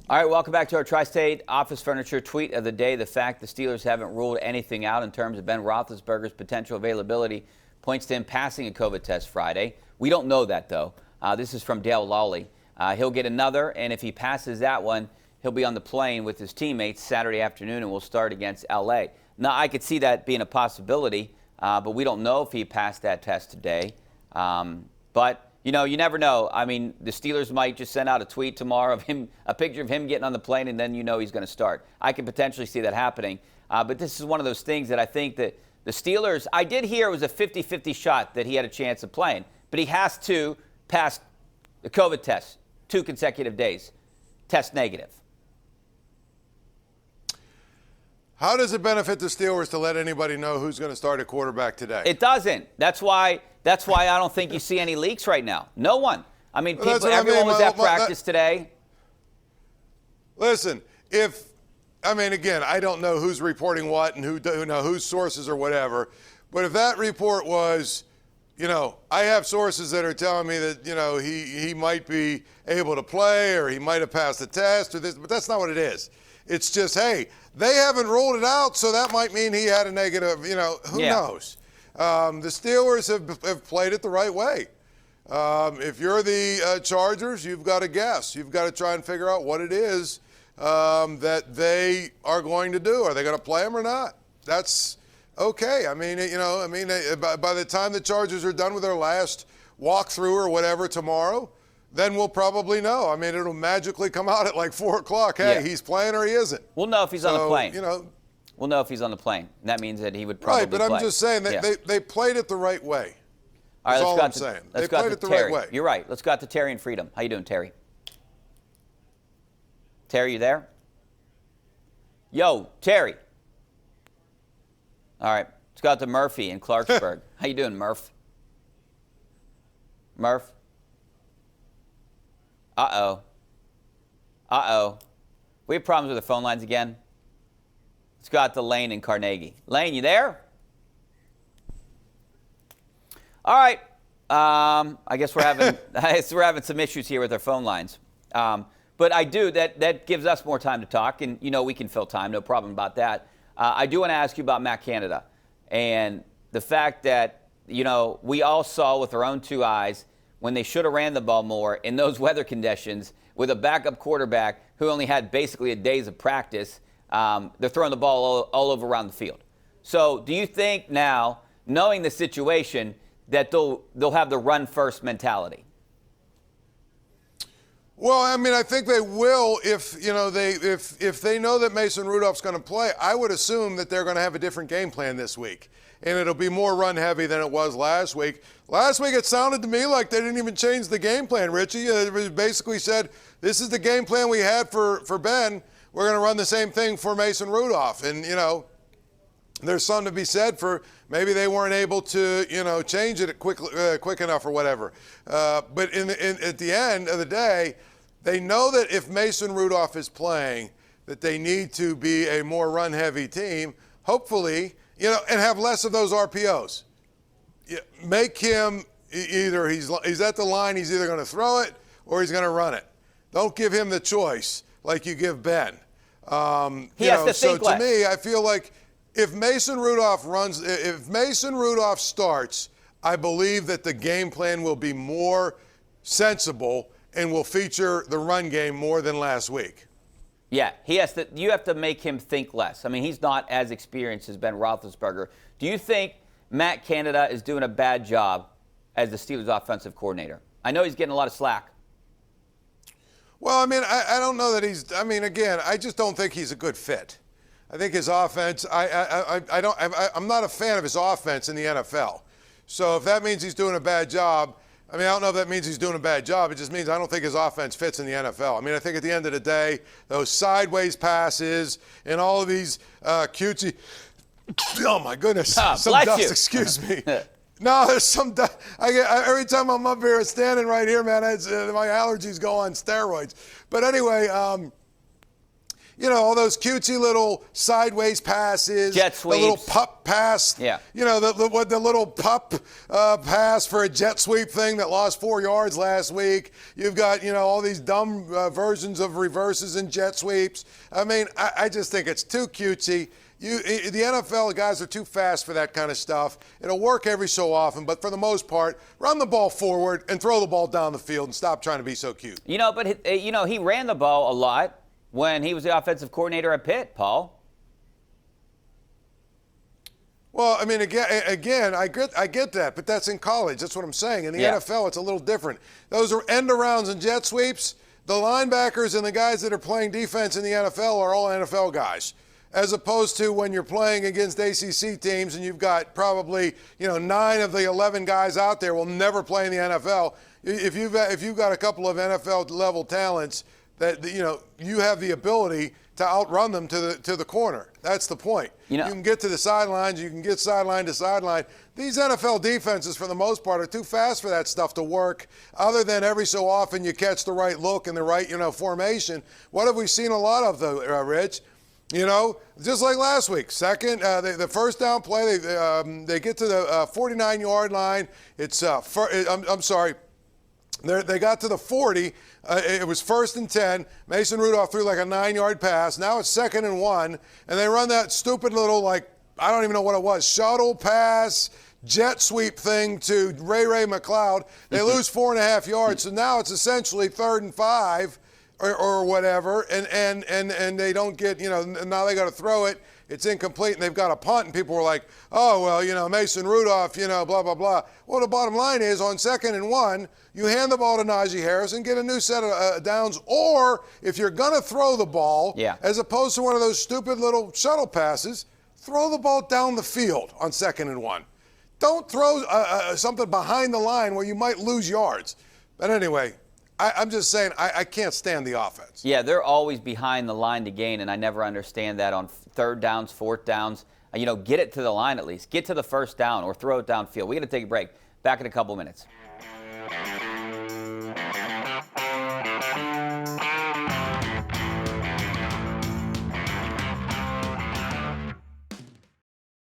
All right, welcome back to our Tri-State Office Furniture tweet of the day. The fact the Steelers haven't ruled anything out in terms of Ben Roethlisberger's potential availability points to him passing a COVID test Friday. We don't know that, though. This is from Dale Lawley. He'll get another, and if he passes that one, he'll be on the plane with his teammates Saturday afternoon, and we'll start against L.A. Now, I could see that being a possibility, but we don't know if he passed that test today. But you know, you never know. I mean, the Steelers might just send out a tweet tomorrow of him, a picture of him getting on the plane, and then you know he's going to start. I could potentially see that happening. But this is one of those things that I think that the Steelers, I did hear it was a 50-50 shot that he had a chance of playing, but he has to pass the COVID test 2 consecutive days, test negative. How does it benefit the Steelers to let anybody know who's going to start at quarterback today? It doesn't. That's why I don't think you see any leaks right now. No one. I mean, everyone was at practice today. Listen, again, I don't know who's reporting what and whose sources or whatever, but if that report was, I have sources that are telling me that, he might be able to play or he might have passed the test or this, but that's not what it is. It's just, hey, they haven't ruled it out, so that might mean he had a negative, who knows? The Steelers have played it the right way. If you're the Chargers, you've got to guess. You've got to try and figure out what it is that they are going to do. Are they going to play him or not? That's okay. By the time the Chargers are done with their last walkthrough or whatever tomorrow, then we'll probably know. I mean, it'll magically come out at like 4 o'clock. Hey, he's playing or he isn't. We'll know if he's on the plane. We'll know if he's on the plane. And that means that he would probably play. Right, but I'm just saying they played it the right way. All right, that's all I'm saying. They played it the right way. You're right. Let's go out to Terry in Freedom. How you doing, Terry? Terry, you there? Yo, Terry. All right, let's go out to Murphy in Clarksburg. How you doing, Murph? Murph? Uh-oh. We have problems with the phone lines again. Let's go out to Lane in Carnegie. Lane, you there? All right. I guess we're having some issues here with our phone lines. But that gives us more time to talk, and we can fill time, no problem about that. I do want to ask you about Matt Canada and the fact that we all saw with our own 2 eyes when they should have ran the ball more in those weather conditions with a backup quarterback who only had basically a days of practice. They're throwing the ball all over around the field. So do you think now, knowing the situation, that they'll have the run-first mentality? Well, I think they will if they know that Mason Rudolph's going to play. I would assume that they're going to have a different game plan this week, and it'll be more run-heavy than it was last week. Last week, it sounded to me like they didn't even change the game plan, Richie. It basically said, this is the game plan we had for Ben. We're going to run the same thing for Mason Rudolph. And, there's something to be said for maybe they weren't able to, change it quick enough or whatever. But at the end of the day, they know that if Mason Rudolph is playing, that they need to be a more run-heavy team, hopefully, and have less of those RPOs. Make him either he's at the line, he's either going to throw it or he's going to run it. Don't give him the choice like you give Ben. He has to think less. To me, I feel like if Mason Rudolph starts, I believe that the game plan will be more sensible and will feature the run game more than last week. Yeah, you have to make him think less. I mean, he's not as experienced as Ben Roethlisberger. Do you think Matt Canada is doing a bad job as the Steelers offensive coordinator? I know he's getting a lot of slack. Well, I don't know that again, I just don't think he's a good fit. I think his offense, I'm not a fan of his offense in the NFL. So if that means he's doing a bad job, I don't know if that means he's doing a bad job. It just means I don't think his offense fits in the NFL. I think at the end of the day, those sideways passes and all of these cutesy, oh my goodness, some dust, you. Excuse me. No, there's some dust. Every time I'm up here standing right here, man, my allergies go on steroids. But anyway, all those cutesy little sideways passes, jet the little sweeps. pup pass, Yeah. the little pup pass for a jet sweep thing that lost 4 yards last week. You've got, all these dumb versions of reverses and jet sweeps. I mean, I just think it's too cutesy. The NFL guys are too fast for that kind of stuff. It'll work every so often, but for the most part, run the ball forward and throw the ball down the field and stop trying to be so cute. But he ran the ball a lot when he was the offensive coordinator at Pitt, Paul. Well, I mean, again, I get that, but that's in college. That's what I'm saying. In the NFL, it's a little different. Those are end arounds and jet sweeps. The linebackers and the guys that are playing defense in the NFL are all NFL guys, as opposed to when you're playing against ACC teams and you've got probably 9 of the 11 guys out there will never play in the NFL. If you've got a couple of NFL level talents that you have the ability to outrun them to the corner. That's the point. You can get to the sidelines. You can get sideline to sideline. These NFL defenses, for the most part, are too fast for that stuff to work. Other than every so often you catch the right look and the right formation. What have we seen a lot of, though, Rich? Just like last week. The first down play, they get to the 49-yard line. I'm sorry. They got to the 40. It was 1st and 10. Mason Rudolph threw like a 9-yard pass. Now it's 2nd and 1. And they run that stupid little, I don't even know what it was, shuttle pass, jet sweep thing to Ray McLeod. They lose 4.5 yards. So now it's essentially 3rd and 5 or whatever. And they don't get, now they got to throw it. It's incomplete, and they've got a punt, and people were like, oh, well, Mason Rudolph, blah, blah, blah. Well, the bottom line is, on 2nd and 1, you hand the ball to Najee Harris and get a new set of downs, or if you're going to throw the ball, as opposed to one of those stupid little shuttle passes, throw the ball down the field on 2nd and 1. Don't throw something behind the line where you might lose yards. But anyway, I'm just saying I can't stand the offense. Yeah, they're always behind the line to gain, and I never understand that on 3rd downs, 4th downs. Get it to the line at least. Get to the 1st down or throw it downfield. We got to take a break. Back in a couple minutes.